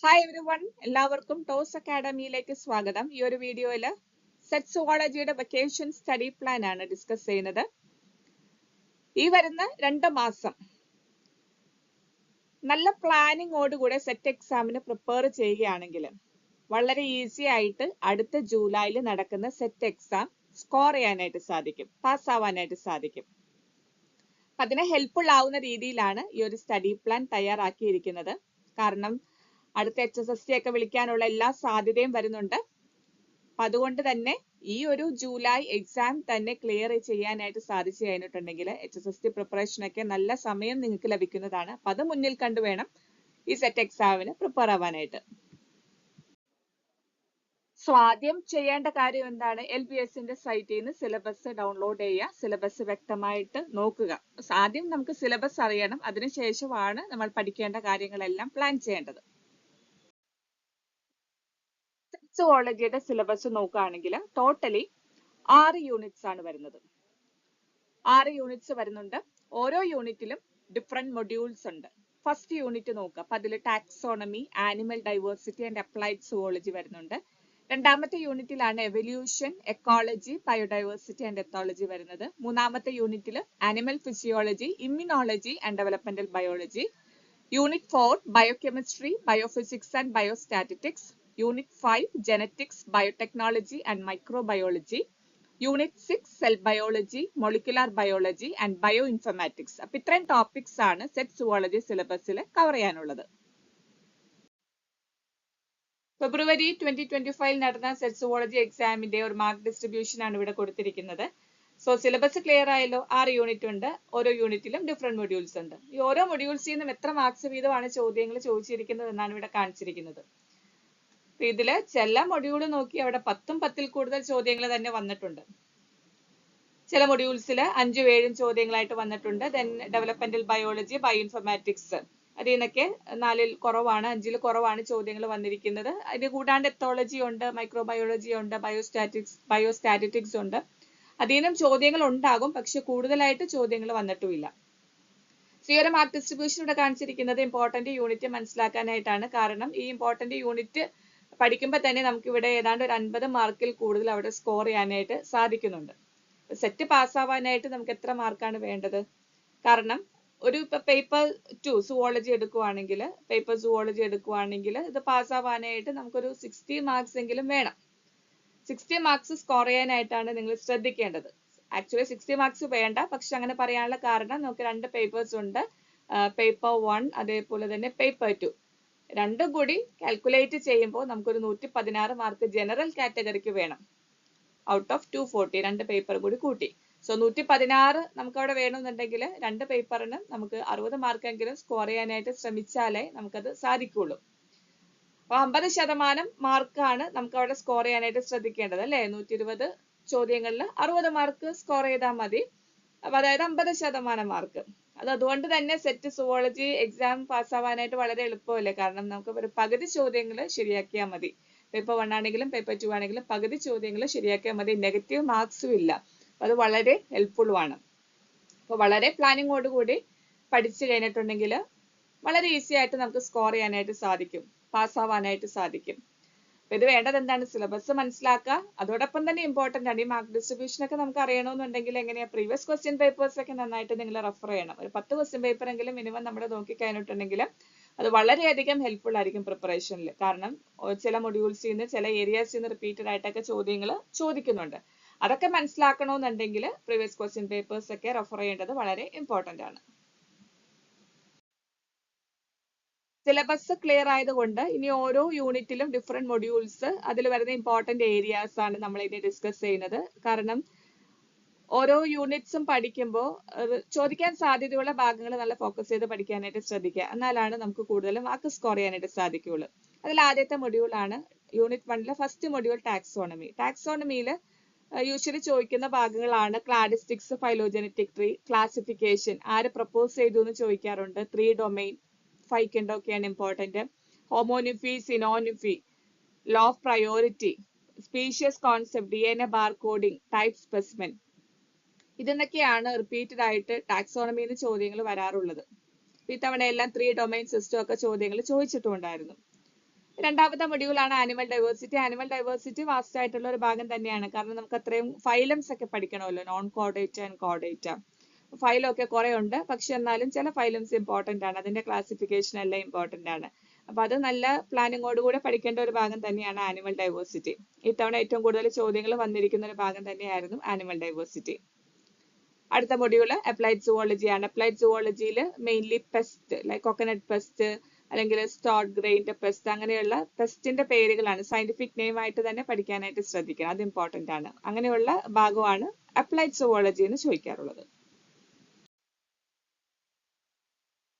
Hi every one, എല്ലാവർക്കും toss അക്കാഡമിയിലേക്ക് സ്വാഗതം. ഈ ഒരു വീഡിയോയിൽ സെറ്റ് സുവോളജിയുടെ വെക്കേഷൻ സ്റ്റഡി പ്ലാൻ ആണ് ഡിസ്കസ് ചെയ്യുന്നത്. ഈ വരുന്ന 2 മാസം നല്ല പ്ലാനിങ്ങോടുകൂടെ സെറ്റ് എക്സാമിന് പ്രിപ്പയർ ചെയ്യുകയാണെങ്കിൽ വളരെ ഈസി ആയിട്ട് അടുത്ത ജൂലൈയിൽ നടക്കുന്ന സെറ്റ് എക്സാം സ്കോർ ചെയ്യാനായിട്ട് സാധിക്കും, പാസ്സാവാനായിട്ട് സാധിക്കും. അതിന് ഹെൽപ്ഫുൾ ആവുന്ന രീതിയിലാണ് ഈ ഒരു സ്റ്റഡി പ്ലാൻ തയ്യാറാക്കിയിരിക്കുന്നത്. കാരണം അടുത്ത HSST ഒക്കെ വിളിക്കാനുള്ള എല്ലാ സാധ്യതയും വരുന്നുണ്ട്. അപ്പൊ അതുകൊണ്ട് തന്നെ ഈ ഒരു ജൂലൈ എക്സാം തന്നെ ക്ലിയർ ചെയ്യാനായിട്ട് സാധിച്ചു കഴിഞ്ഞിട്ടുണ്ടെങ്കിൽ HSST പ്രിപ്പറേഷൻ ഒക്കെ നല്ല സമയം നിങ്ങൾക്ക് ലഭിക്കുന്നതാണ്. അപ്പൊ അത് മുന്നിൽ കണ്ടു വേണം ഈ സെറ്റ് എക്സാമിന് പ്രിപ്പയർ ആവാനായിട്ട്. സോ ആദ്യം ചെയ്യേണ്ട കാര്യം എന്താണ്? LBSന്റെ സൈറ്റിൽ നിന്ന് സിലബസ് ഡൗൺലോഡ് ചെയ്യുക, സിലബസ് വ്യക്തമായിട്ട് നോക്കുക. ആദ്യം നമുക്ക് സിലബസ് അറിയണം, അതിനുശേഷമാണ് നമ്മൾ പഠിക്കേണ്ട കാര്യങ്ങളെല്ലാം പ്ലാൻ ചെയ്യേണ്ടത്. സുവോളജിയുടെ സിലബസ് നോക്കുകയാണെങ്കിൽ ടോട്ടലി 6 യൂണിറ്റ്സ് ആണ് വരുന്നത്. 6 യൂണിറ്റ്സ് വരുന്നുണ്ട്. ഓരോ യൂണിറ്റിലും ഡിഫറെന്റ് മൊഡ്യൂൾസ് ഉണ്ട്. ഫസ്റ്റ് യൂണിറ്റ് നോക്കുക, അപ്പൊ അതിൽ taxonomy, animal diversity and applied zoology വരുന്നുണ്ട്. രണ്ടാമത്തെ യൂണിറ്റിലാണ് evolution, ecology, biodiversity and ethology വരുന്നത്. മൂന്നാമത്തെ യൂണിറ്റിൽ animal physiology, immunology and developmental biology. Unit 4 biochemistry, biophysics and biostatistics. Unit 5 Genetics, Biotechnology and Microbiology. Unit 6 Cell Biology, Molecular Biology and Bioinformatics. അപ്പോൾ ഇത്രയും topics ആണ് set zoology സിലബസിൽ cover ചെയ്യാനുള്ളത്. ഫെബ്രുവരി 2025 നടന്ന set zoology എക്സാമിന്റെ ഒരു മാർക്ക് ഡിസ്ട്രിബ്യൂഷൻ ആണ് ഇവിടെ കൊടുത്തിരിക്കുന്നത്. സോ സിലബസ് ക്ലിയർ ആയല്ലോ. 6 യൂണിറ്റ് ഉണ്ട്. ഓരോ യൂണിറ്റിലും ഡിഫറെന്റ് മൊഡ്യൂൾസ് ഉണ്ട്. ഈ ഓരോ മൊഡ്യൂൾസിൽ നിന്നും എത്ര മാർക്സ് വീതമാണ് ചോദ്യങ്ങൾ ചോദിച്ചിരിക്കുന്നത് എന്നാണ് ഇവിടെ കാണിച്ചിരിക്കുന്നത്. ഇതില് ചില മൊഡ്യൂൾ നോക്കി അവിടെ 10ഉം 10ൽ കൂടുതൽ ചോദ്യങ്ങൾ തന്നെ വന്നിട്ടുണ്ട്. ചില മൊഡ്യൂൾസിൽ 5ഉം 7ഉം ചോദ്യങ്ങളായിട്ട് വന്നിട്ടുണ്ട്. ദെൻ ഡെവലപ്മെന്റൽ ബയോളജി, ബയോഇൻഫർമാറ്റിക്സ്, അതിൽ നിന്നൊക്കെ 4ൽ കുറവാണ്, 5ൽ കുറവാണ് ചോദ്യങ്ങൾ വന്നിരിക്കുന്നത്. ഇത് കൂടാണ്ട് എത്തോളജി ഉണ്ട്, മൈക്രോബയോളജി ഉണ്ട്, ബയോസ്റ്റാറ്റിറ്റിക്സ് ഉണ്ട്. അതിൽ നിന്നും ചോദ്യങ്ങൾ ഉണ്ടാകും, പക്ഷെ കൂടുതലായിട്ട് ചോദ്യങ്ങൾ വന്നിട്ടുമില്ല. ഈ ഒരു മാർക്ക് ഡിസ്ട്രിബ്യൂഷൻ ഇവിടെ കാണിച്ചിരിക്കുന്നത് ഇമ്പോർട്ടന്റ് യൂണിറ്റ് മനസ്സിലാക്കാനായിട്ടാണ്. കാരണം ഈ ഇമ്പോർട്ടന്റ് യൂണിറ്റ് പഠിക്കുമ്പോൾ തന്നെ നമുക്ക് ഇവിടെ ഏതാണ്ട് ഒരു 50 മാർക്കിൽ കൂടുതൽ അവിടെ സ്കോർ ചെയ്യാനായിട്ട് സാധിക്കുന്നുണ്ട്. സെറ്റ് പാസ്സാവാനായിട്ട് നമുക്ക് എത്ര മാർക്കാണ് വേണ്ടത്? കാരണം ഒരു പേപ്പർ 2 സുവോളജി എടുക്കുവാണെങ്കിൽ ഇത് പാസ്സാവാനായിട്ട് നമുക്കൊരു 60 മാർക്സ് എങ്കിലും വേണം. 60 മാർക്സ് സ്കോർ ചെയ്യാനായിട്ടാണ് നിങ്ങൾ ശ്രദ്ധിക്കേണ്ടത്. ആക്ച്വലി 60 മാർക്സ് വേണ്ട, പക്ഷെ അങ്ങനെ പറയാനുള്ള കാരണം നമുക്ക് 2 പേപ്പേഴ്സ് ഉണ്ട്. പേപ്പർ 1 അതേപോലെ തന്നെ പേപ്പർ 2 രണ്ടും കൂടി കാൽക്കുലേറ്റ് ചെയ്യുമ്പോൾ നമുക്കൊരു 116 മാർക്ക് ജനറൽ കാറ്റഗറിക്ക് വേണം. ഔട്ട് ഓഫ് 240 2 പേപ്പർ കൂടി കൂട്ടി. സോ 116 നമുക്ക് അവിടെ വേണമെന്നുണ്ടെങ്കിൽ 2 പേപ്പറിന് നമുക്ക് 60 മാർക്കെങ്കിലും സ്കോർ ചെയ്യാനായിട്ട് ശ്രമിച്ചാലേ നമുക്കത് സാധിക്കുള്ളൂ. അപ്പൊ 50% മാർക്കാണ് നമുക്ക് അവിടെ സ്കോർ ചെയ്യാനായിട്ട് ശ്രദ്ധിക്കേണ്ടത് അല്ലെ. 120 ചോദ്യങ്ങളിൽ 60 മാർക്ക് സ്കോർ ചെയ്താൽ മതി. അപ്പൊ അതായത് 50% മാർക്ക്. അതുകൊണ്ട് തന്നെ സെറ്റ് സുവോളജി എക്സാം പാസ്സാവാനായിട്ട് വളരെ എളുപ്പമല്ലേ. കാരണം നമുക്ക് ഒരു പകുതി ചോദ്യങ്ങൾ ശരിയാക്കിയാൽ മതി. പേപ്പർ 1 ആണെങ്കിലും പേപ്പർ 2 ആണെങ്കിലും പകുതി ചോദ്യങ്ങൾ ശരിയാക്കിയാൽ മതി. നെഗറ്റീവ് മാർക്സും ഇല്ല. അത് വളരെ ഹെൽപ്ഫുള്ളും ആണ്. അപ്പൊ വളരെ പ്ലാനിങ്ങോടുകൂടി പഠിച്ചു കഴിഞ്ഞിട്ടുണ്ടെങ്കിൽ വളരെ ഈസി ആയിട്ട് നമുക്ക് സ്കോർ ചെയ്യാനായിട്ട് സാധിക്കും, പാസ്സാവാനായിട്ട് സാധിക്കും. ഇത് വേണ്ടത് എന്താണ്? സിലബസ് മനസ്സിലാക്കുക. അതോടൊപ്പം തന്നെ ഇമ്പോർട്ടന്റ് ആണ് ഈ മാർക്ക് ഡിസ്ട്രിബ്യൂഷൻ ഒക്കെ നമുക്ക് അറിയണമെന്നുണ്ടെങ്കിൽ എങ്ങനെയാ പ്രീവിയസ് ക്വസ്റ്റ്യൻ പേപ്പേഴ്സ് ഒക്കെ നന്നായിട്ട് നിങ്ങൾ റെഫർ ചെയ്യണം. ഒരു 10 ക്വസ്റ്റ്യൻ പേപ്പർ എങ്കിലും മിനിമം നമ്മൾ നോക്കി കഴിഞ്ഞിട്ടുണ്ടെങ്കിൽ അത് വളരെയധികം ഹെൽപ്ഫുൾ ആയിരിക്കും പ്രിപ്പറേഷനിൽ. കാരണം ചില മൊഡ്യൂൾസിൽ നിന്ന് ചില ഏരിയാസിൽ നിന്ന് റിപ്പീറ്റഡ് ആയിട്ടൊക്കെ ചോദ്യങ്ങൾ ചോദിക്കുന്നുണ്ട്. അതൊക്കെ മനസ്സിലാക്കണമെന്നുണ്ടെങ്കിൽ പ്രീവിയസ് ക്വസ്റ്റ്യൻ പേപ്പേഴ്സ് ഒക്കെ റെഫർ ചെയ്യേണ്ടത് വളരെ ഇമ്പോർട്ടന്റ് ആണ്. സിലബസ് ക്ലിയർ ആയതുകൊണ്ട് ഇനി ഓരോ യൂണിറ്റിലും ഡിഫറെന്റ് മൊഡ്യൂൾസ്, അതിൽ വരുന്ന ഇമ്പോർട്ടന്റ് ഏരിയാസ് ആണ് നമ്മൾ ഇനി ഡിസ്കസ് ചെയ്യുന്നത്. കാരണം ഓരോ യൂണിറ്റ്സും പഠിക്കുമ്പോൾ ചോദിക്കാൻ സാധ്യതയുള്ള ഭാഗങ്ങൾ നല്ല ഫോക്കസ് ചെയ്ത് പഠിക്കാനായിട്ട് ശ്രദ്ധിക്കുക. എന്നാലാണ് നമുക്ക് കൂടുതലും മാർക്ക് സ്കോർ ചെയ്യാനായിട്ട് സാധിക്കുകയുള്ളൂ. അതിൽ ആദ്യത്തെ മൊഡ്യൂൾ ആണ് യൂണിറ്റ് 1ലെ ഫസ്റ്റ് മൊഡ്യൂൾ ടാക്സോണമി. ടാക്സോണമിയിൽ യൂഷ്വലി ചോദിക്കുന്ന ഭാഗങ്ങളാണ് ക്ലാഡിസ്റ്റിക്സ്, ഫൈലോജനറ്റിക് ട്രീ, ക്ലാസിഫിക്കേഷൻ, ആര് പ്രപ്പോസ് ചെയ്തു എന്ന് ചോദിക്കാറുണ്ട്, 3 ഡൊമൈൻ, 5 കണ്ടൊക്കെയാണ് important, homonymy, synonymy, law of priority, species concept, DNA barcoding, type specimen. ഇതെന്നൊക്കെയാണ് റിപ്പീറ്റഡ് ആയിട്ട് ടാക്സോണമിയിൽ ചോദ്യങ്ങൾ വരാറുള്ളത്. ഇത്തവണ എല്ലാം 3 ഡൊമൈൻ സിസ്റ്റം ഒക്കെ ചോദ്യങ്ങൾ ചോദിച്ചിട്ടുണ്ടായിരുന്നു. രണ്ടാമത്തെ മൊഡ്യൂളാണ് animal diversity. Animal diversity vast ആയിട്ടുള്ള ഒരു ഭാഗം തന്നെയാണ്. കാരണം നമുക്ക് അത്രയും ഫൈലംസ് ഒക്കെ പഠിക്കണമല്ലോ, നോൺ കോഡേറ്റ ആൻഡ് കോഡേറ്റ. ഫൈലൊക്കെ കുറെ ഉണ്ട്, പക്ഷെ എന്നാലും ചില ഫൈലംസ് ഇമ്പോർട്ടന്റ് ആണ്, അതിന്റെ ക്ലാസിഫിക്കേഷൻ എല്ലാം ഇമ്പോർട്ടന്റ് ആണ്. അപ്പൊ അത് നല്ല പ്ലാനിങ്ങോടുകൂടെ പഠിക്കേണ്ട ഒരു ഭാഗം തന്നെയാണ് ആനിമൽ ഡൈവേഴ്സിറ്റി. ഇത്തവണ ഏറ്റവും കൂടുതൽ ചോദ്യങ്ങൾ വന്നിരിക്കുന്ന ഒരു ഭാഗം തന്നെയായിരുന്നു ആനിമൽ ഡൈവേഴ്സിറ്റി. അടുത്ത മൊഡ്യൂള് അപ്ലൈഡ് സുവോളജി ആണ്. അപ്ലൈഡ് സുവോളജിയിൽ mainly pest, like coconut pest അല്ലെങ്കിൽ സ്റ്റോർഡ് ഗ്രെയിൻ്റെ പെസ്റ്റ്, അങ്ങനെയുള്ള പെസ്റ്റിന്റെ പേരുകളാണ് സയന്റിഫിക് നെയിം ആയിട്ട് തന്നെ പഠിക്കാനായിട്ട് ശ്രദ്ധിക്കണം, അത് ഇമ്പോർട്ടന്റ് ആണ്. അങ്ങനെയുള്ള ഭാഗമാണ് അപ്ലൈഡ് സുവോളജി എന്ന് ചോദിക്കാറുള്ളത്.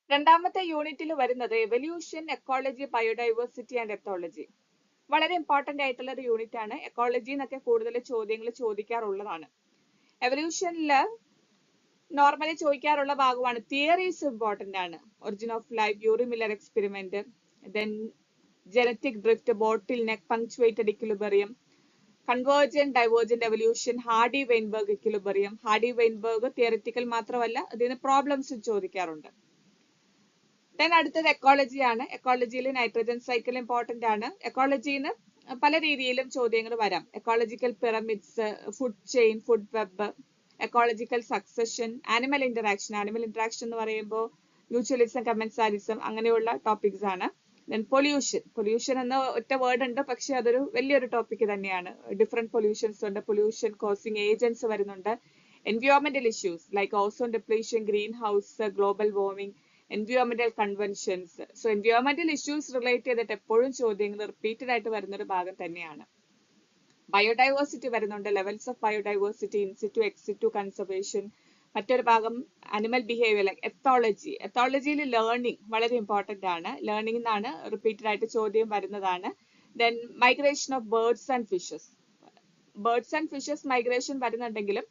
രണ്ടാമത്തെ യൂണിറ്റിൽ വരുന്നത് evolution, ecology, biodiversity and ethology. വളരെ ഇമ്പോർട്ടന്റ് ആയിട്ടുള്ള ഒരു യൂണിറ്റ് ആണ്. എക്കോളജി എന്നൊക്കെ കൂടുതൽ ചോദ്യങ്ങൾ ചോദിക്കാറുള്ളതാണ്. എവല്യൂഷനില് നോർമലി ചോദിക്കാറുള്ള ഭാഗമാണ്. തിയറീസ് ഇമ്പോർട്ടന്റ് ആണ്. Origin of life, Urey Miller experiment, then genetic drift, bottle neck, punctuated equilibrium, convergent divergent evolution, Hardy Weinberg equilibrium. Hardy Weinberg theoretical മാത്രമല്ല, അതിന് പ്രോബ്ലംസ് ചോദിക്കാറുണ്ട്. ദെൻ അടുത്തത് എക്കോളജി ആണ്. എക്കോളജിയിൽ നൈട്രജൻ സൈക്കിൾ ഇമ്പോർട്ടന്റ് ആണ്. എക്കോളജിന്ന് പല രീതിയിലും ചോദ്യങ്ങൾ വരാം. Ecological പിറമിഡ്സ്, food chain, food web, ecological succession, animal interaction. Animal interaction എന്ന് പറയുമ്പോൾ മ്യൂച്വലിസം, കമൻസാലിസം, അങ്ങനെയുള്ള ടോപ്പിക്സ് ആണ്. Then pollution. പൊല്യൂഷൻ എന്ന ഒറ്റ വേർഡ് ഉണ്ട്, പക്ഷെ അതൊരു വലിയൊരു ടോപ്പിക് തന്നെയാണ്. ഡിഫറെന്റ് പൊല്യൂഷൻസ് ഉണ്ട്. പൊല്യൂഷൻ കോസിങ് ഏജൻസ് വരുന്നുണ്ട്. എൻവയോൺമെന്റൽ issues like ozone depletion, green house, global warming, എൻവയോൺമെന്റൽ conventions. So എൻവയോൺമെന്റൽ issues relate ചെയ്തിട്ട് എപ്പോഴും ചോദ്യങ്ങൾ റിപ്പീറ്റഡ് ആയിട്ട് വരുന്ന ഒരു ഭാഗം തന്നെയാണ്. ബയോഡൈവേഴ്സിറ്റി വരുന്നുണ്ട്. Levels of biodiversity, in situ, ex situ, conservation. മറ്റൊരു ഭാഗം അനിമൽ ബിഹേവിയർ, ലൈക്ക് എത്തോളജി. എത്തോളജിയിൽ ലേണിംഗ് വളരെ ഇമ്പോർട്ടന്റ് ആണ്. ലേണിംഗ് എന്നാണ് റിപ്പീറ്റഡ് ആയിട്ട് ചോദ്യം വരുന്നതാണ്. Then migration of birds and fishes. Birds and fishes migration വരുന്നുണ്ടെങ്കിലും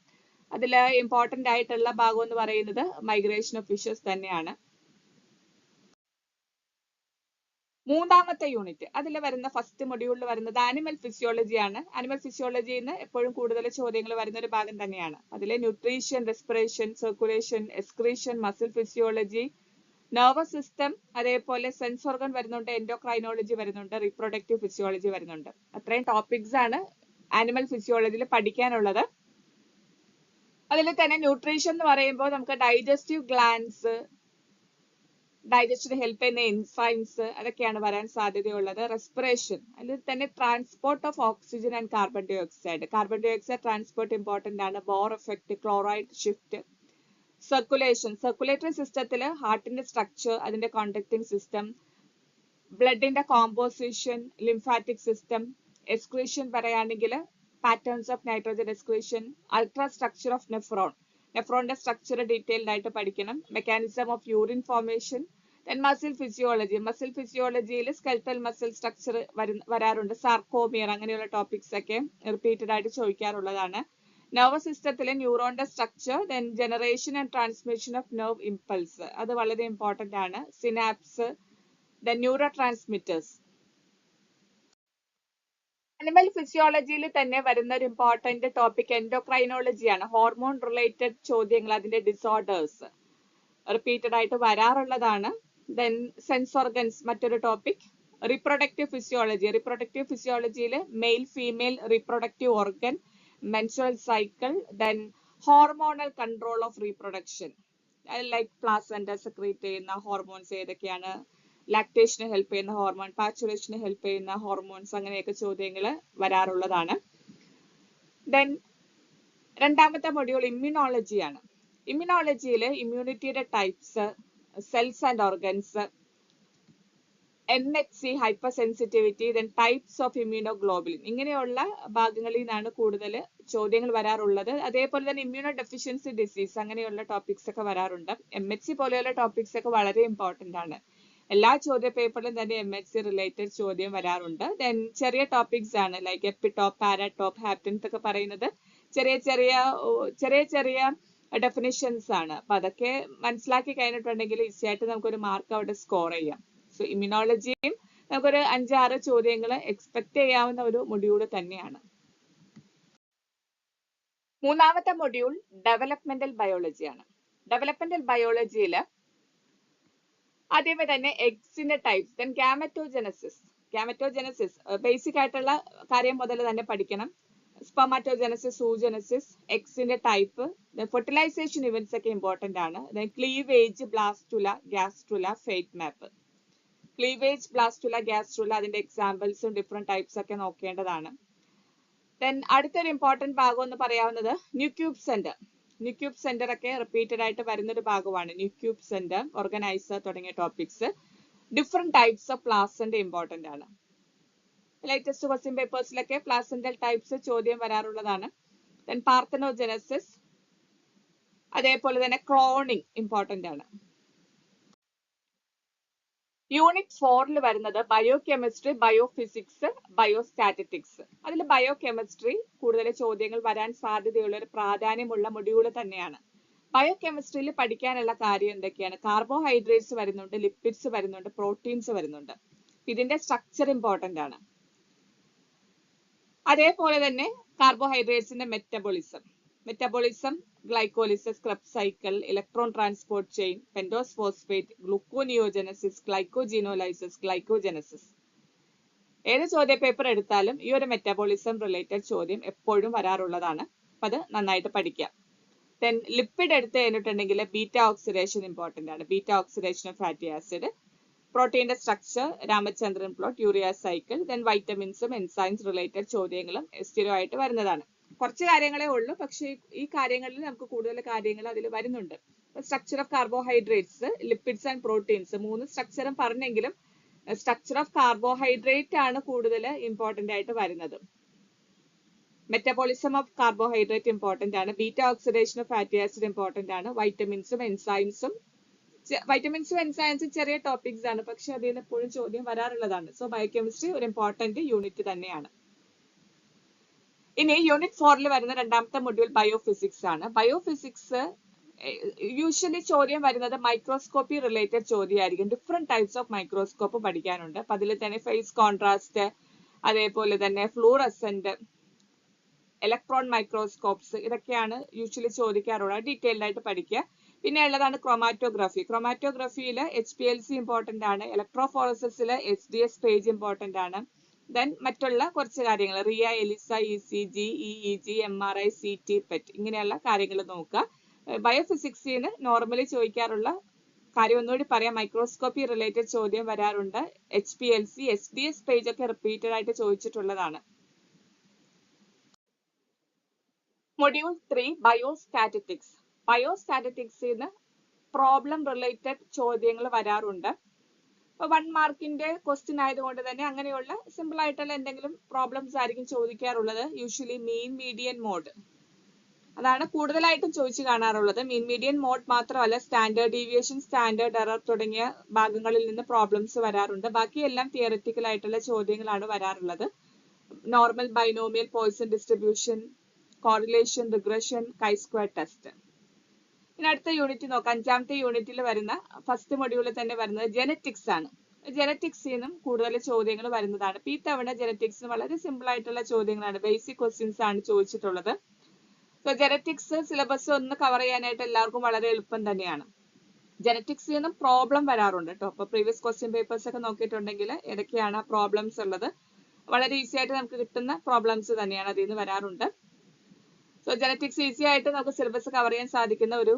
അതിൽ ഇമ്പോർട്ടന്റ് ആയിട്ടുള്ള ഭാഗം എന്ന് പറയുന്നത് മൈഗ്രേഷൻ ഓഫ് ഫിഷസ് തന്നെയാണ്. മൂന്നാമത്തെ യൂണിറ്റ് അതിൽ വരുന്ന ഫസ്റ്റ് മൊഡ്യൂളിൽ വരുന്നത് ആനിമൽ ഫിസിയോളജി ആണ്. ആനിമൽ ഫിസിയോളജിയിൽ നിന്ന് എപ്പോഴും കൂടുതൽ ചോദ്യങ്ങൾ വരുന്ന ഒരു ഭാഗം തന്നെയാണ്. അതിലെ nutrition, respiration, circulation, excretion, muscle physiology, nervous system, അതേപോലെ സെൻസ് ഓർഗൻ വരുന്നുണ്ട്, എൻഡോക്രൈനോളജി വരുന്നുണ്ട്, റീപ്രൊഡക്റ്റീവ് ഫിസിയോളജി വരുന്നുണ്ട്. അത്രയും ടോപ്പിക്സ് ആണ് ആനിമൽ ഫിസിയോളജിയിൽ പഠിക്കാനുള്ളത്. അതിൽ തന്നെ ന്യൂട്രീഷൻ എന്ന് പറയുമ്പോൾ നമുക്ക് ഡൈജസ്റ്റീവ് ഗ്ലാൻഡ്സ്, ഡൈജസ്റ്റിന് ഹെൽപ്പ് ചെയ്യുന്ന എൻസൈംസ്, അതൊക്കെയാണ് വരാൻ സാധ്യതയുള്ളത്. റെസ്പിറേഷൻ, അതിൽ തന്നെ transport of oxygen and carbon dioxide. Carbon dioxide transport important ആണ്. Bohr effect, chloride shift. Circulation, circulatory സിസ്റ്റത്തിൽ ഹാർട്ടിന്റെ സ്ട്രക്ചർ, അതിന്റെ കോണ്ടക്ടിങ് സിസ്റ്റം, ബ്ലഡിന്റെ കോമ്പോസിഷൻ, ലിംഫാറ്റിക് സിസ്റ്റം. എക്സ്ക്രീഷൻ പറയുകയാണെങ്കിൽ patterns of nitrogen excretion, ultra structure of nephron. നെഫ്രോണിന്റെ structure detailed ആയിട്ട് പഠിക്കണം. Mechanism of urine formation. Then muscle physiology. Muscle ഫിസിയോളജിയിൽ skeletal muscle structure വരാറുണ്ട്. സാർക്കോമിയർ, അങ്ങനെയുള്ള ടോപ്പിക്സ് ഒക്കെ റിപ്പീറ്റഡ് ആയിട്ട് ചോദിക്കാറുള്ളതാണ്. നെർവസ് സിസ്റ്റത്തിലെ ന്യൂറോണിന്റെ structure, then generation and transmission of nerve impulse, അത് വളരെ ഇമ്പോർട്ടന്റ് ആണ്. Synapse, then neurotransmitters. Animal physiology തന്നെ വരുന്ന ഒരു ഇമ്പോർട്ടന്റ് ടോപ്പിക് എൻഡോക്രൈനോളജി ആണ്. ഹോർമോൺ റിലേറ്റഡ് ചോദ്യങ്ങൾ, അതിന്റെ ഡിസോർഡേഴ്സ് റിപ്പീറ്റഡ് ആയിട്ട് വരാറുള്ളതാണ്. ദെൻ സെൻസ് ഓർഗൻസ് മറ്റൊരു ടോപ്പിക്. Reproductive physiology. റീപ്രൊഡക്റ്റീവ് ഫിസിയോളജിയിൽ male, female reproductive organ, menstrual cycle, then hormonal control of reproduction, like placenta secrete ചെയ്യുന്ന ഹോർമോൺസ് ഏതൊക്കെയാണ്, ലാക്ടേഷന് ഹെൽപ്പ് ചെയ്യുന്ന ഹോർമോൺ, പാച്ചുറേഷന് ഹെൽപ്പ് ചെയ്യുന്ന ഹോർമോൺസ്, അങ്ങനെയൊക്കെ ചോദ്യങ്ങൾ വരാറുള്ളതാണ്. ദെൻ രണ്ടാമത്തെ മൊഡ്യൂൾ ഇമ്മ്യൂണോളജി ആണ്. ഇമ്മ്യൂണോളജിയിൽ ഇമ്മ്യൂണിറ്റിയുടെ types, cells and organs, MHC, hypersensitivity, then types of immunoglobulin, ഇങ്ങനെയുള്ള ഭാഗങ്ങളിൽ നിന്നാണ് കൂടുതൽ ചോദ്യങ്ങൾ വരാറുള്ളത്. അതേപോലെ തന്നെ ഇമ്മ്യൂണോ ഡെഫിഷ്യൻസി ഡിസീസ്, അങ്ങനെയുള്ള ടോപ്പിക്സ് ഒക്കെ വരാറുണ്ട്. MHC പോലെയുള്ള ടോപ്പിക്സ് ഒക്കെ വളരെ ഇമ്പോർട്ടന്റ് ആണ്. എല്ലാ ചോദ്യ പേപ്പറിലും തന്നെ MHC റിലേറ്റഡ് ചോദ്യം വരാറുണ്ട്. ദെൻ ചെറിയ ടോപ്പിക്സ് ആണ്, ലൈക്ക് എപ്പിടോപ്പ്, പാരാടോപ്പ്, ഹാപ്റ്റൻസ് ഒക്കെ പറയുന്നത് ചെറിയ ചെറിയ ഡെഫിനിഷൻസ് ആണ്. അപ്പൊ അതൊക്കെ മനസ്സിലാക്കി കഴിഞ്ഞിട്ടുണ്ടെങ്കിൽ ഈസി ആയിട്ട് നമുക്കൊരു മാർക്ക് അവിടെ സ്കോർ ചെയ്യാം. സോ ഇമ്മ്യൂണോളജിയും നമുക്കൊരു 5-6 ചോദ്യങ്ങൾ എക്സ്പെക്ട് ചെയ്യാവുന്ന ഒരു മൊഡ്യൂൾ തന്നെയാണ്. മൂന്നാമത്തെ മൊഡ്യൂൾ ഡെവലപ്മെന്റൽ ബയോളജി ആണ്. ഡെവലപ്മെന്റൽ ബയോളജിയിൽ ആദ്യമേ തന്നെ എഗ്സിന്റെ types, then gametogenesis, gametogenesis basic ആയിട്ടുള്ള കാര്യം മുതൽ തന്നെ പഠിക്കണം. സ്പെർമാറ്റോജനസിസ്, സൂജനസിസ്, എക്സിന്റെ ടൈപ്പ്, ഫെർട്ടിലൈസേഷൻ ഇവന്റ്സ് ഒക്കെ ഇമ്പോർട്ടന്റ് ആണ്. Cleavage, blastula, gastrula, fate map. Cleavage, blastula, gastrula അതിന്റെ എക്സാമ്പിൾസും ഡിഫറെന്റ് ടൈപ്സ് ഒക്കെ നോക്കേണ്ടതാണ്. ദെൻ അടുത്തൊരു ഇമ്പോർട്ടന്റ് ഭാഗം എന്ന് പറയാവുന്നത് ന്യൂക്യൂബ് സെന്റർ. ന്യൂക്യൂബ് സെന്റർ ഒക്കെ റിപ്പീറ്റഡ് ആയിട്ട് വരുന്നൊരു ഭാഗമാണ്. ന്യൂക്യൂബ് സെന്റർ, ഓർഗനൈസർ തുടങ്ങിയ topics. Different types of placenta important ആണ്. ലേറ്റസ്റ്റ് ക്വസ്റ്റ്യൻ പേപ്പേഴ്സിലൊക്കെ പ്ലാസന്റൽ ടൈപ്സ് ചോദ്യം വരാറുള്ളതാണ്. ദെൻ പാർത്തനോജനസിസ്, അതേപോലെ തന്നെ ക്ലോണിംഗ് ഇമ്പോർട്ടന്റ് ആണ്. യൂണിറ്റ് 4 വരുന്നത് ബയോകെമിസ്ട്രി, ബയോഫിസിക്സ്, ബയോസ്റ്റാറ്റിസ്റ്റിക്സ്. അതിൽ ബയോകെമിസ്ട്രി കൂടുതൽ ചോദ്യങ്ങൾ വരാൻ സാധ്യതയുള്ള ഒരു പ്രാധാന്യമുള്ള മൊഡ്യൂൾ തന്നെയാണ്. ബയോകെമിസ്ട്രിയിൽ പഠിക്കാനുള്ള കാര്യം എന്തൊക്കെയാണ്? കാർബോഹൈഡ്രേറ്റ്സ് വരുന്നുണ്ട്, ലിപ്പിഡ്സ് വരുന്നുണ്ട്, പ്രോട്ടീൻസ് വരുന്നുണ്ട്. ഇതിന്റെ സ്ട്രക്ചർ ഇമ്പോർട്ടന്റ് ആണ്. അതേപോലെ തന്നെ കാർബോഹൈഡ്രേറ്റ്സിന്റെ metabolism, glycolysis, Krebs cycle, electron transport chain, pentose phosphate, gluconeogenesis, glycogenolysis, glycogenesis. ഏത് ചോദ്യ പേപ്പർ എടുത്താലും ഈ ഒരു മെറ്റബോളിസം റിലേറ്റഡ് ചോദ്യം എപ്പോഴും വരാറുള്ളതാണ്. അപ്പൊ അത് നന്നായിട്ട് പഠിക്കാം. ദെൻ ലിപ്പിഡ് എടുത്ത് കഴിഞ്ഞിട്ടുണ്ടെങ്കിൽ ബീറ്റ ഓക്സിഡേഷൻ ഇമ്പോർട്ടന്റ് ആണ്. Beta oxidation of fatty acid, പ്രോട്ടീന്റെ structure, Ramachandran plot, urea cycle, then വൈറ്റമിൻസും എൻസൈംസ് റിലേറ്റഡ് ചോദ്യങ്ങളും സ്ഥിരമായിട്ട് വരുന്നതാണ്. കുറച്ച് കാര്യങ്ങളേ ഉള്ളൂ, പക്ഷേ ഈ കാര്യങ്ങളിൽ നമുക്ക് കൂടുതൽ കാര്യങ്ങൾ അതിൽ വരുന്നുണ്ട്. Structure of carbohydrates, lipids and proteins, 3 സ്ട്രക്ചറും പറഞ്ഞെങ്കിലും സ്ട്രക്ചർ ഓഫ് കാർബോഹൈഡ്രേറ്റ് ആണ് കൂടുതൽ ഇമ്പോർട്ടന്റ് ആയിട്ട് വരുന്നത്. മെറ്റബോളിസം ഓഫ് കാർബോഹൈഡ്രേറ്റ് ഇമ്പോർട്ടന്റ് ആണ്. Beta oxidation of fatty acid important ആണ്. വൈറ്റമിൻസും എൻസൈംസും ചെറിയ ടോപ്പിക്സ് ആണ്, പക്ഷെ അതിൽ നിന്ന് എപ്പോഴും ചോദ്യം വരാറുള്ളതാണ്. സോ ബയോകെമിസ്ട്രി ഒരു ഇമ്പോർട്ടന്റ് യൂണിറ്റ് തന്നെയാണ്. ഇനി യൂണിറ്റ് 4 വരുന്ന രണ്ടാമത്തെ മൊഡ്യൂൾ ബയോഫിസിക്സ് ആണ്. ബയോഫിസിക്സ് യൂഷ്വലി ചോദ്യം വരുന്നത് മൈക്രോസ്കോപ്പി റിലേറ്റഡ് ചോദ്യമായിരിക്കും. ഡിഫറെന്റ് ടൈപ്സ് ഓഫ് മൈക്രോസ്കോപ്പ് പഠിക്കാനുണ്ട്. അപ്പൊ അതിൽ തന്നെ ഫേസ് കോൺട്രാസ്റ്റ്, അതേപോലെ തന്നെ ഫ്ലൂറസെന്റ്, ഇലക്ട്രോൺ മൈക്രോസ്കോപ്സ്, ഇതൊക്കെയാണ് യൂഷ്വലി ചോദിക്കാറുള്ളത്. ഡീറ്റെയിൽഡ് ആയിട്ട് പഠിക്കുക. പിന്നെ ഉള്ളതാണ് ക്രോമാറ്റോഗ്രഫി. ക്രോമാറ്റോഗ്രഫിയിൽ HPLC ഇമ്പോർട്ടന്റ് ആണ്. ഇലക്ട്രോഫോറസിസിൽ SDS പേജ് ഇമ്പോർട്ടന്റ് ആണ്. ദെൻ മറ്റുള്ള കുറച്ച് കാര്യങ്ങൾ RIA, ELISA, ECG, EEG, MRI, CT, PET ഇങ്ങനെയുള്ള കാര്യങ്ങൾ നോക്കുക. ബയോഫിസിക്സിന് നോർമലി ചോദിക്കാറുള്ള കാര്യം ഒന്നുകൂടി പറയാം, മൈക്രോസ്കോപ്പി റിലേറ്റഡ് ചോദ്യം വരാറുണ്ട്. HPLC, SDS പേജ് ഒക്കെ റിപ്പീറ്റഡ് ആയിട്ട് ചോദിച്ചിട്ടുള്ളതാണ്. Module 3 biostatistics. ബയോസ്റ്റാറ്റിസ്റ്റിക്സിന് പ്രോബ്ലം റിലേറ്റഡ് ചോദ്യങ്ങൾ വരാറുണ്ട്. 1 മാർക്കിന്റെ ക്വസ്റ്റ്യൻ ആയതുകൊണ്ട് തന്നെ അങ്ങനെയുള്ള സിമ്പിൾ ആയിട്ടുള്ള എന്തെങ്കിലും പ്രോബ്ലംസ് ആയിരിക്കും ചോദിക്കാറുള്ളത്. യൂഷ്വലി മീൻ, മീഡിയൻ, മോഡ് അതാണ് കൂടുതലായിട്ടും ചോദിച്ചു കാണാറുള്ളത്. മീൻ, മീഡിയൻ, മോഡ് മാത്രമല്ല സ്റ്റാൻഡേർഡ് ഡീവിയേഷൻ, സ്റ്റാൻഡേർഡ് എറർ തുടങ്ങിയ ഭാഗങ്ങളിൽ നിന്ന് പ്രോബ്ലംസ് വരാറുണ്ട്. ബാക്കിയെല്ലാം തിയററ്റിക്കൽ ആയിട്ടുള്ള ചോദ്യങ്ങളാണ് വരാറുള്ളത്. Normal, binomial, Poisson distribution, correlation, regression, chi square test. ഇനി അടുത്ത യൂണിറ്റ് നോക്കാം. 5ാമത്തെ യൂണിറ്റിൽ വരുന്ന ഫസ്റ്റ് മൊഡ്യൂളിൽ തന്നെ വരുന്നത് ജെനറ്റിക്സ് ആണ്. ജെനറ്റിക്സിൽ നിന്നും കൂടുതൽ ചോദ്യങ്ങൾ വരുന്നതാണ്. ഈ തവണ ജെനറ്റിക്സിന് വളരെ സിമ്പിൾ ആയിട്ടുള്ള ചോദ്യങ്ങളാണ്, ബേസിക് ക്വസ്റ്റ്യൻസ് ആണ് ചോദിച്ചിട്ടുള്ളത്. സോ ജെനറ്റിക്സ് സിലബസ് ഒന്ന് കവർ ചെയ്യാനായിട്ട് എല്ലാവർക്കും വളരെ എളുപ്പം തന്നെയാണ്. ജെനറ്റിക്സിൽ നിന്നും പ്രോബ്ലം വരാറുണ്ട് കേട്ടോ. അപ്പൊ പ്രീവിയസ് ക്വസ്റ്റ്യൻ പേപ്പേഴ്സ് ഒക്കെ നോക്കിയിട്ടുണ്ടെങ്കിൽ ഏതൊക്കെയാണ് പ്രോബ്ലംസ് ഉള്ളത്, വളരെ ഈസി ആയിട്ട് നമുക്ക് കിട്ടുന്ന പ്രോബ്ലംസ് തന്നെയാണ് അതിൽ നിന്ന് വരാറുണ്ട്. സോ ജെനറ്റിക്സ് ഈസി ആയിട്ട് നമുക്ക് സിലബസ് കവർ ചെയ്യാൻ സാധിക്കുന്ന ഒരു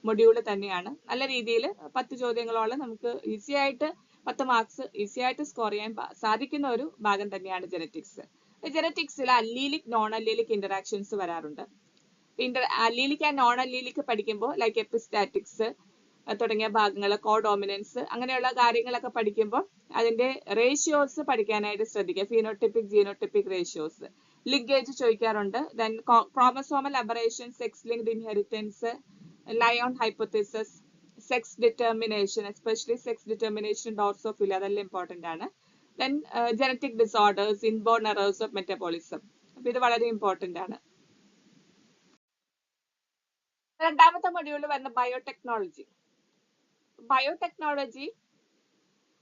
മൊഡ്യൂൾ തന്നെയാണ്. നല്ല രീതിയിൽ 10 ചോദ്യങ്ങളോളം നമുക്ക് ഈസി ആയിട്ട് 10 മാർക്സ് ഈസി ആയിട്ട് സ്കോർ ചെയ്യാൻ സാധിക്കുന്ന ഒരു ഭാഗം തന്നെയാണ് genetics. ജെനറ്റിക്സിൽ allelic, non allelic interactions വരാറുണ്ട്. അല്ലീലിക് ആൻഡ് നോൺ അല്ലീലിക് പഠിക്കുമ്പോൾ ലൈക്ക് എപ്പിസ്റ്റാറ്റിക്സ് തുടങ്ങിയ ഭാഗങ്ങൾ, കോഡോമിനൻസ് അങ്ങനെയുള്ള കാര്യങ്ങളൊക്കെ പഠിക്കുമ്പോൾ അതിന്റെ റേഷ്യോസ് പഠിക്കാനായിട്ട് ശ്രദ്ധിക്കുക. Phenotypic, genotypic ratios. ലിങ്കേജ് ചോദിക്കാറുണ്ട്. Then chromosomal aberration, sex linked inheritance, Lyon hypothesis, sex determination, especially sex determination, Drosophila അതെല്ലാം ഇമ്പോർട്ടന്റ് ആണ്. Then genetic disorders, inborn errors of metabolism, അപ്പൊ ഇത് വളരെ ഇമ്പോർട്ടന്റ് ആണ്. രണ്ടാമത്തെ മൊഡ്യൂളിൽ വരുന്ന ബയോടെക്നോളജി. ബയോടെക്നോളജി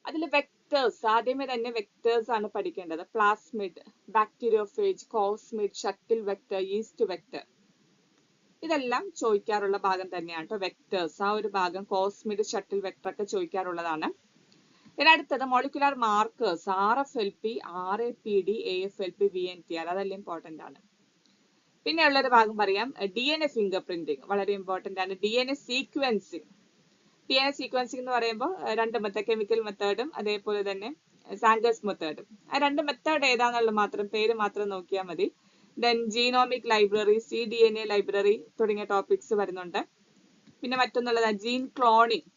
അതിൽ വെക്ടേഴ്സ്, ആദ്യമേ തന്നെ വെക്ടേഴ്സ് ആണ് പഠിക്കേണ്ടത്. Plasmid, bacteriophage, cosmid, shuttle vector, east vector, ഇതെല്ലാം ചോദിക്കാറുള്ള ഭാഗം തന്നെയാണ് കേട്ടോ. വെക്ടേഴ്സ് ആ ഒരു ഭാഗം, കോസ്മിഡ്, ഷട്ടിൽ വെക്ടർ ഒക്കെ ചോദിക്കാറുള്ളതാണ്. പിന്നെ അടുത്തത് molecular markers RFLP, RAPD, AFLP, VNTR. അതെല്ലാം ഇമ്പോർട്ടന്റ് ആണ്. പിന്നെ ഉള്ളൊരു ഭാഗം പറയാം, DNA ഫിംഗർ പ്രിന്റിംഗ് വളരെ ഇമ്പോർട്ടന്റ് ആണ്. DNA സീക്വൻസിങ് എന്ന് പറയുമ്പോൾ രണ്ട് മെത്തേഡ്, കെമിക്കൽ മെത്തേഡും അതേപോലെ തന്നെ സാങ്കേഴ്സ് മെത്തേഡും. ആ രണ്ട് മെത്തേഡ് ഏതാണെന്നുള്ള മാത്രം പേര് മാത്രം നോക്കിയാൽ മതി. Then genomic library, cDNA library തുടങ്ങിയ ടോപ്പിക്സ് വരുന്നുണ്ട്. പിന്നെ മറ്റൊന്നുള്ളത് ജീൻ ക്ലോണിംഗ്,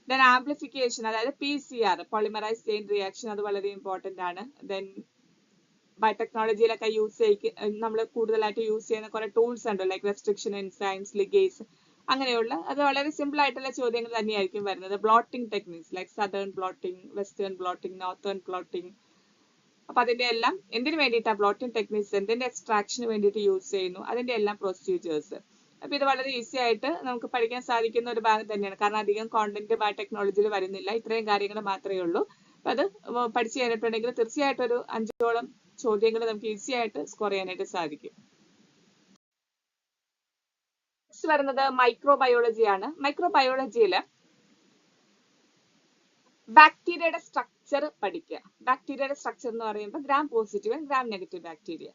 ദെൻ ആംപ്ലിഫിക്കേഷൻ, അതായത് PCR പോളിമറൈസ് ചെയിൻ റിയാക്ഷൻ, അത് വളരെ ഇമ്പോർട്ടന്റ് ആണ്. ദെൻ ബയോടെക്നോളജിയിലൊക്കെ നമ്മൾ കൂടുതലായിട്ട് യൂസ് ചെയ്യുന്ന കുറെ ടൂൾസ് ഉണ്ട്, ലൈക്ക് റെസ്ട്രിക്ഷൻ എൻസൈംസ്, ലിഗേസ്, അങ്ങനെയുള്ള അത് വളരെ സിമ്പിൾ ആയിട്ടുള്ള ചോദ്യങ്ങൾ തന്നെയായിരിക്കും വരുന്നത്. Blotting techniques like southern blotting, western blotting, northern blotting. അപ്പൊ അതിന്റെ എല്ലാം എന്തിനു വേണ്ടിയിട്ടാണ് ബ്ലോട്ടിംഗ് ടെക്നിക്സ്, എന്തിന്റെ എക്സ്ട്രാക്ഷന് വേണ്ടിയിട്ട് യൂസ് ചെയ്യുന്നു, അതിന്റെ എല്ലാം പ്രൊസീജിയേഴ്സ്. അപ്പൊ ഇത് വളരെ ഈസി ആയിട്ട് നമുക്ക് പഠിക്കാൻ സാധിക്കുന്ന ഒരു ഭാഗം തന്നെയാണ്. കാരണം അധികം കോണ്ടന്റ് ബയോടെക്നോളജിയിൽ വരുന്നില്ല, ഇത്രയും കാര്യങ്ങൾ മാത്രമേ ഉള്ളൂ. അപ്പൊ അത് പഠിച്ചു കഴിഞ്ഞിട്ടുണ്ടെങ്കിൽ തീർച്ചയായിട്ടും ഒരു 5ഓളം ചോദ്യങ്ങൾ നമുക്ക് ഈസി ആയിട്ട് സ്കോർ ചെയ്യാനായിട്ട് സാധിക്കും. വരുന്നത് മൈക്രോബയോളജി ആണ്. മൈക്രോബയോളജിയിൽ ബാക്ടീരിയയുടെ സ്ട്രക്ചർ പഠിക്കുക. ബാക്ടീരിയയുടെ സ്ട്രക്ചർ എന്ന് പറയുമ്പോൾ gram positive and gram negative bacteria,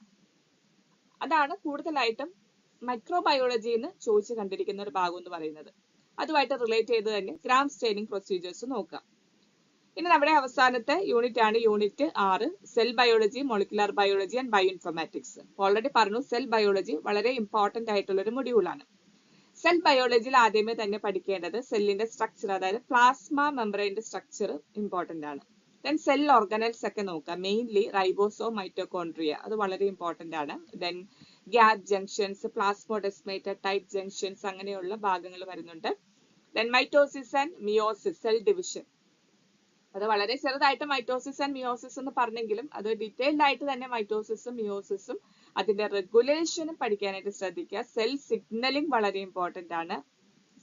അതാണ് കൂടുതലായിട്ടും മൈക്രോബയോളജിയിൽ നിന്ന് ചോദിച്ചു കണ്ടിരിക്കുന്ന ഒരു ഭാഗം എന്ന് പറയുന്നത്. അതുമായിട്ട് റിലേറ്റ് ചെയ്ത് തന്നെ ഗ്രാം സ്റ്റെയിനിങ് പ്രൊസീജിയേഴ്സ് നോക്കാം. ഇനി നമ്മുടെ അവസാനത്തെ യൂണിറ്റ് ആണ് unit 6, cell biology, molecular biology and bio informatics. Already പറഞ്ഞു, സെൽ ബയോളജി വളരെ ഇമ്പോർട്ടന്റ് ആയിട്ടുള്ള ഒരു മൊഡ്യൂളാണ്. സെൽ ബയോളജിയിൽ ആദ്യമേ തന്നെ പഠിക്കേണ്ടത് സെല്ലിന്റെ സ്ട്രക്ചർ, അതായത് പ്ലാസ്മ മെംബ്രെയിന്റെ സ്ട്രക്ചർ ഇമ്പോർട്ടന്റ് ആണ്. ദെൻ സെൽ ഓർഗനൽസ് ഒക്കെ നോക്കാം, മെയിൻലി റൈബോസോം, മൈറ്റോകോൺട്രിയ, അത് വളരെ ഇമ്പോർട്ടന്റ് ആണ്. Then gap junctions, plasmodesmata type junctions, അങ്ങനെയുള്ള ഭാഗങ്ങൾ വരുന്നുണ്ട്. Then mitosis and meiosis, cell division, അത് വളരെ ചെറുതായിട്ട് മൈറ്റോസിസ് ആൻഡ് മിയോസിസ് എന്ന് പറഞ്ഞെങ്കിലും അത് ഡീറ്റെയിൽഡ് ആയിട്ട് തന്നെ മൈറ്റോസിസും മിയോസിസും അതിന്റെ റെഗുലേഷനും പഠിക്കാനായിട്ട് ശ്രദ്ധിക്കുക. സെൽ സിഗ്നലിംഗ് വളരെ ഇമ്പോർട്ടന്റ് ആണ്.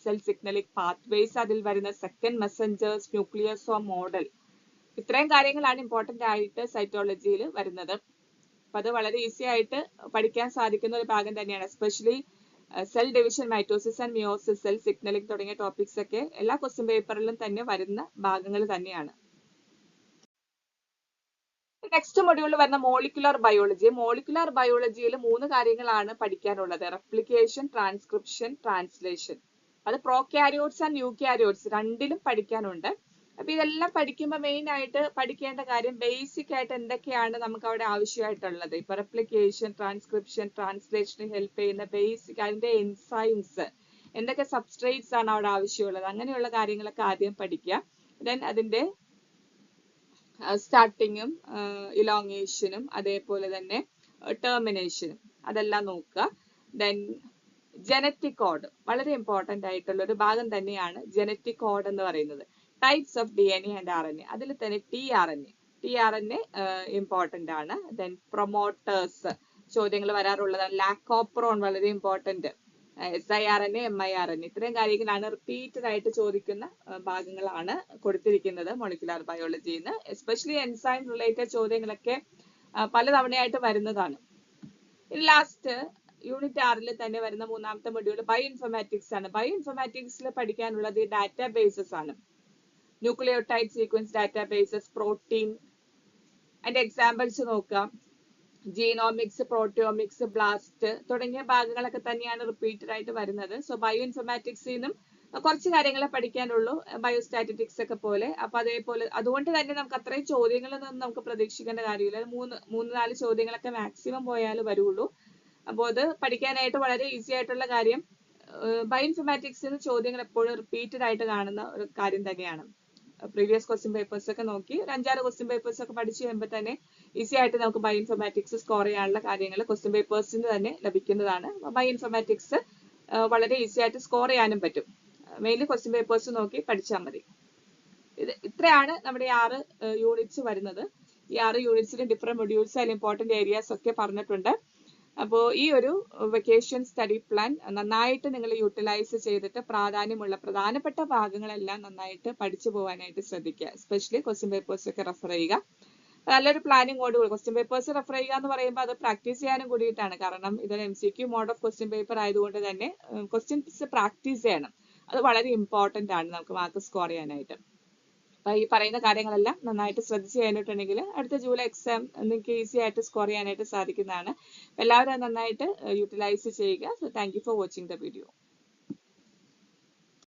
സെൽ സിഗ്നലിംഗ് പാത്വേസ്, അതിൽ വരുന്ന സെക്കൻഡ് മെസ്സഞ്ചേഴ്സ്, ന്യൂക്ലിയോസോം മോഡൽ, ഇത്രയും കാര്യങ്ങളാണ് ഇമ്പോർട്ടന്റ് ആയിട്ട് സൈറ്റോളജിയിൽ വരുന്നത്. അപ്പൊ അത് വളരെ ഈസി ആയിട്ട് പഠിക്കാൻ സാധിക്കുന്ന ഒരു ഭാഗം തന്നെയാണ്. Especially cell division, mitosis and meiosis, cell signalling തുടങ്ങിയ ടോപ്പിക്സ് ഒക്കെ എല്ലാ ക്വസ്റ്റ്യൻ പേപ്പറിലും തന്നെ വരുന്ന ഭാഗങ്ങൾ തന്നെയാണ്. നെക്സ്റ്റ് മൊഡ്യൂളിൽ വരുന്ന മോളിക്കുലർ ബയോളജി. മോളിക്കുലർ ബയോളജിയിൽ 3 കാര്യങ്ങളാണ് പഠിക്കാനുള്ളത്: റെപ്ലിക്കേഷൻ, ട്രാൻസ്ക്രിപ്ഷൻ, ട്രാൻസ്ലേഷൻ. അത് പ്രോകാരിയോട്സ് ആൻഡ് യൂകാരിയോട്സ് രണ്ടിലും പഠിക്കാനുണ്ട്. അപ്പൊ ഇതെല്ലാം പഠിക്കുമ്പോൾ മെയിൻ ആയിട്ട് പഠിക്കേണ്ട കാര്യം ബേസിക് ആയിട്ട് എന്തൊക്കെയാണ് നമുക്ക് അവിടെ ആവശ്യമായിട്ടുള്ളത്. ഇപ്പൊ റെപ്ലിക്കേഷൻ, ട്രാൻസ്ക്രിപ്ഷൻ, ട്രാൻസ്ലേഷന് ഹെൽപ്പ് ചെയ്യുന്ന ബേസിക് അതിന്റെ എൻസൈംസ്, എന്തൊക്കെ സബ്സ്ട്രേറ്റ്സ് ആണ് അവിടെ ആവശ്യമുള്ളത്, അങ്ങനെയുള്ള കാര്യങ്ങളൊക്കെ ആദ്യം പഠിക്കുക. ദെൻ അതിന്റെ സ്റ്റാർട്ടിങ്ങും ഇലോങ്ങേഷനും അതേപോലെ തന്നെ ടെർമിനേഷനും അതെല്ലാം നോക്കുക. ദെൻ ജനറ്റിക് കോഡ്, വളരെ ഇമ്പോർട്ടന്റ് ആയിട്ടുള്ള ഒരു ഭാഗം തന്നെയാണ് ജനറ്റിക് കോഡ് എന്ന് പറയുന്നത്. Types of DNA and RNA, അതിൽ തന്നെ tRNA ഇമ്പോർട്ടന്റ് ആണ്. ദെൻ പ്രൊമോട്ടേഴ്സ് ചോദ്യങ്ങൾ വരാറുള്ളതാണ്. ലാക്കോപ്രോൺ വളരെ ഇമ്പോർട്ടന്റ്. siRNA, miRNA, ഇത്രയും കാര്യങ്ങളാണ് റിപ്പീറ്റഡ് ആയിട്ട് ചോദിക്കുന്ന ഭാഗങ്ങളാണ് കൊടുത്തിരിക്കുന്നത് മോളിക്കുലാർ ബയോളജിയിൽ നിന്ന്. എസ്പെഷ്യലി എൻസൈം റിലേറ്റഡ് ചോദ്യങ്ങളൊക്കെ പലതവണയായിട്ട് വരുന്നതാണ്. ലാസ്റ്റ് യൂണിറ്റ് 6 തന്നെ വരുന്ന 3ാമത്തെ മൊഡ്യൂൾ ബയോ ഇൻഫോർമാറ്റിക്സ് ആണ്. ബയോ ഇൻഫോർമാറ്റിക്സിൽ പഠിക്കാനുള്ളത് ഡാറ്റാബേസസ് ആണ്. ന്യൂക്ലിയോടൈഡ് സീക്വൻസ് ഡാറ്റാബേസസ്, പ്രോട്ടീൻ, അതിന്റെ എക്സാമ്പിൾസ് നോക്കാം. ജീനോമിക്സ്, പ്രോട്ടിയോമിക്സ്, ബ്ലാസ്റ്റ് തുടങ്ങിയ ഭാഗങ്ങളൊക്കെ തന്നെയാണ് റിപ്പീറ്റഡ് ആയിട്ട് വരുന്നത്. സോ ബയോ ഇൻഫോർമാറ്റിക്സിൽ നിന്നും കുറച്ച് കാര്യങ്ങളെ പഠിക്കാനുള്ളൂ, ബയോസ്റ്റാറ്റിറ്റിക്സ് ഒക്കെ പോലെ. അപ്പൊ അതേപോലെ അതുകൊണ്ട് തന്നെ നമുക്ക് അത്രയും ചോദ്യങ്ങളൊന്നും നമുക്ക് പ്രതീക്ഷിക്കേണ്ട കാര്യമില്ല. 3-4 ചോദ്യങ്ങളൊക്കെ മാക്സിമം പോയാൽ വരുള്ളൂ. അപ്പോൾ അത് പഠിക്കാനായിട്ട് വളരെ ഈസി ആയിട്ടുള്ള കാര്യം, ബയോ ഇൻഫോർമാറ്റിക്സിന് ചോദ്യങ്ങൾ എപ്പോഴും റിപ്പീറ്റഡ് ആയിട്ട് കാണുന്ന ഒരു കാര്യം തന്നെയാണ്. പ്രീവിയസ് ക്വസ്റ്റ്യൻ പേപ്പേഴ്സ് ഒക്കെ നോക്കി ഒരു 5-6 ക്വസ്റ്റ്യൻ പേപ്പേഴ്സ് ഒക്കെ പഠിച്ചു കഴിയുമ്പോൾ തന്നെ ഈസി ആയിട്ട് നമുക്ക് ബയോ ഇൻഫോർമാറ്റിക്സ് സ്കോർ ചെയ്യാനുള്ള കാര്യങ്ങൾ ക്വസ്റ്റ്യൻ പേപ്പേഴ്സിന് തന്നെ ലഭിക്കുന്നതാണ്. ബയോ ഇൻഫോർമാറ്റിക്സ് വളരെ ഈസി ആയിട്ട് സ്കോർ ചെയ്യാനും പറ്റും. മെയിൻലി ക്വസ്റ്റ്യൻ പേപ്പേഴ്സ് നോക്കി പഠിച്ചാൽ മതി. ഇത്രയാണ് നമ്മുടെ 6 യൂണിറ്റ്സ് വരുന്നത്. ഈ 6 യൂണിറ്റ്സിലും ഡിഫറെന്റ് മൊഡ്യൂൾസ് അതിൽ ഇമ്പോർട്ടന്റ് ഏരിയാസ് ഒക്കെ പറഞ്ഞിട്ടുണ്ട്. അപ്പോൾ ഈ ഒരു വെക്കേഷൻ സ്റ്റഡി പ്ലാൻ നന്നായിട്ട് നിങ്ങൾ യൂട്ടിലൈസ് ചെയ്തിട്ട് പ്രധാനപ്പെട്ട ഭാഗങ്ങളെല്ലാം നന്നായിട്ട് പഠിച്ചു പോകാനായിട്ട് ശ്രദ്ധിക്കുക. എസ്പെഷ്യലി ക്വസ്റ്റ്യൻ പേപ്പേഴ്സ് ഒക്കെ റെഫർ ചെയ്യുക. നല്ലൊരു പ്ലാനിങ്ങോട് കൂടി ക്വസ്റ്റ്യൻ പേപ്പേഴ്സ് റെഫർ ചെയ്യുക എന്ന് പറയുമ്പോൾ അത് പ്രാക്ടീസ് ചെയ്യാനും കൂടിയിട്ടാണ്. കാരണം ഇതൊരു MCQ mode of question paper ആയതുകൊണ്ട് തന്നെ ക്വസ്റ്റ്യൻസ് പ്രാക്ടീസ് ചെയ്യണം. അത് വളരെ ഇമ്പോർട്ടന്റ് ആണ് നമുക്ക് മാർക്ക് സ്കോർ ചെയ്യാനായിട്ട്. അപ്പൊ ഈ പറയുന്ന കാര്യങ്ങളെല്ലാം നന്നായിട്ട് ശ്രദ്ധിച്ചു കഴിഞ്ഞിട്ടുണ്ടെങ്കിൽ അടുത്ത ജൂലൈ എക്സാം നിങ്ങൾക്ക് ഈസി ആയിട്ട് സ്കോർ ചെയ്യാനായിട്ട് സാധിക്കുന്നതാണ്. എല്ലാവരും നന്നായിട്ട് യൂട്ടിലൈസ് ചെയ്യുക. So thank you for watching the video.